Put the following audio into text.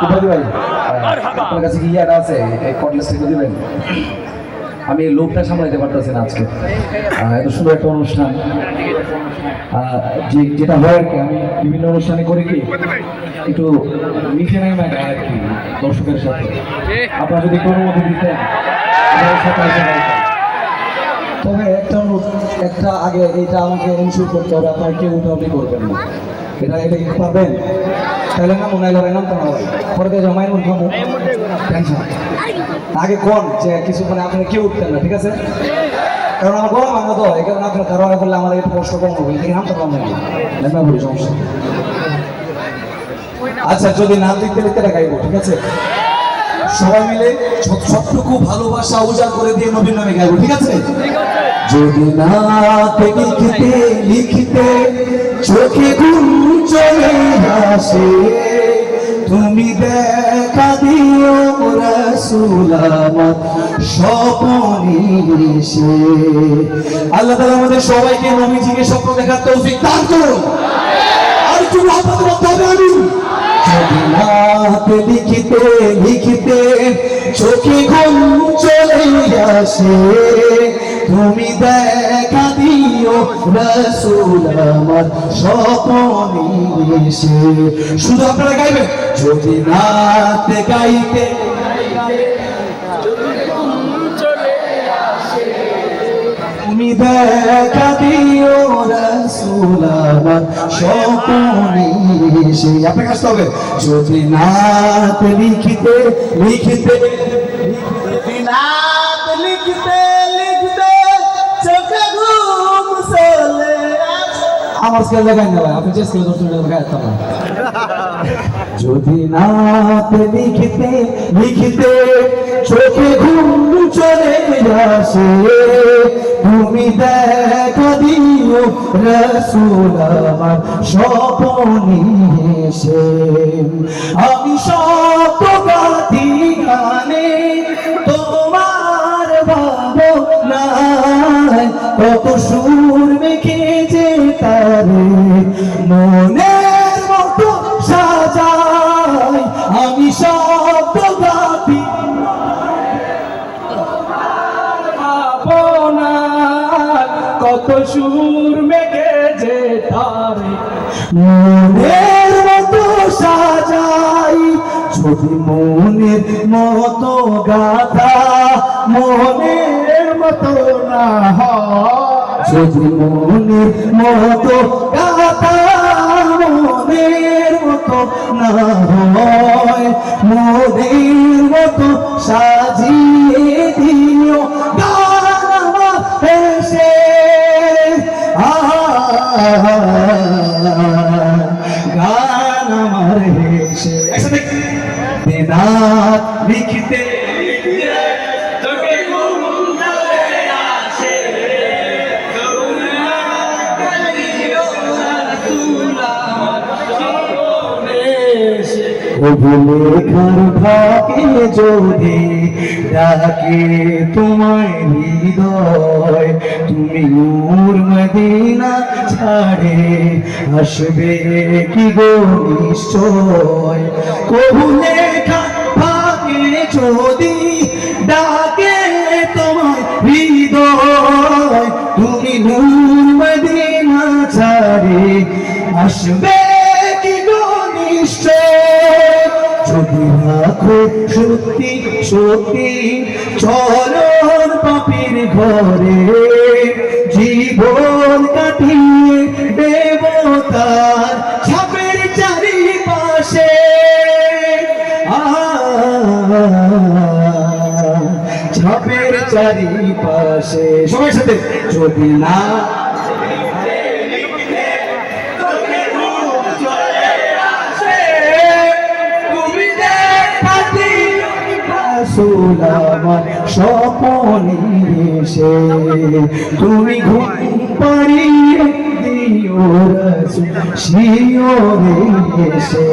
উপাধি ভাই আপনার কাছে কি ইয়াটা আছে এই কটলেস থেকে দিবেন? আমি লোকটা সামলাইতে পারতেছি না আজকে, এত সুন্দর একটা অনুষ্ঠান। যেটা হয় আর কি, আমি বিভিন্ন অনুষ্ঠানে করি কি একটু মিশে নেই না আর কি দর্শকের সাথে। আপনারা যদি কোনো মতো দিতেন তবে একটা আগে এটা আমাকে ইনশিওর করতে হবে, আপনার কেউ উঠাউটি করবেন না, এটা কি পারবেন? তাহলে না মনে হয় নাম তো পরে দিয়ে জমাই টেনশন আগে কোন যে কিছু মানে আপনি কেউ উঠতেন না, ঠিক আছে? কারণ আমার গরম ভাঙা তো এই কারণে আপনার ধারণা করলে আমাদের একটু কষ্ট কম হবে, কিন্তু নামটা কম হবে না বলি সমস্যা। আচ্ছা, যদি নাম লিখতে লিখতে গাইবো, ঠিক আছে? সবাই মিলে সবটুকু ভালোবাসা উজাড় করে দিয়ে নবীর নামে গাইবো, ঠিক আছে? যদি না লিখতে লিখতে চোখে ঘুম চলে আসে, তুমি দেখা দিও রাসূল আমার স্বপ্নে এসে। আল্লাহ তাআলা আমাদের সবাইকে নবীজিকে স্বপ্ন দেখার তৌফিক দান করুন। আর একটু মহব্বত করতে হবে। আমি যদি রাতে লিখতে লিখতে চোখে ঘুম চলে আসে, তুমি দেখা দিও রাসূল আমার স্বপ্নে এসে। শুধু আপনারা গাইবেন, যদি রাতে গাইতে তুমি দেখা দিও রাসূল আমার স্বপ্নে এসে। আপনার কাছে হবে যদি রাতে লিখতে লিখতে আমার স্কেল দেখাই না ভাই, আপনি যে স্কেল ধরছেন দেখাইতাম না। যদি রাতে লিখতে লিখতে চোখে ঘুম চলে আসে, তুমি দেখা দিও রাসূল আমার স্বপ্নে এসে। আমি স্বপ্ন গাথি গানে তোমার ভাবনায়, কত সুর মেখে যে তারে মনের মতো সাজাই। আমি স্বপ্ন গাথি কত সুর মেঘে যে তারে মনের মতো সাজাই। যদি মনের মতো গাথা মনের মতো না হয়, যদি মনের মতো গাথা মনের মতো না হয়, মনের মতো সাজিয়ে দিও এসে। গান আমার হেসে একসাথে দিনাত লিখতে চোখে ঘুম চলে আসে, লেখার ফাঁকে যদি ডাকে তোমায় হৃদয়, তুমি নূর মদিনা ছাড়ে আসবে কি গো নিশ্চয়। কবু লেখার ফাঁকে যদি ডাকে তোমায় হৃদয়, তুমি নূর মদিনা ছাড়ে আসবে কি গো নিশ্চয়। যদি রাখো সত্যি সত্যি চলন পাপীর ঘরে, জীবন কাটিয়ে দেবতার ছাপের চারিপাশে। ছাপের চারিপাশে সবার সাথে যদি না রাসূল আমার স্বপ্নে এসে, তুমি ঘুম পাড়িয়ে দিও রাসূল শিয়রে এসে।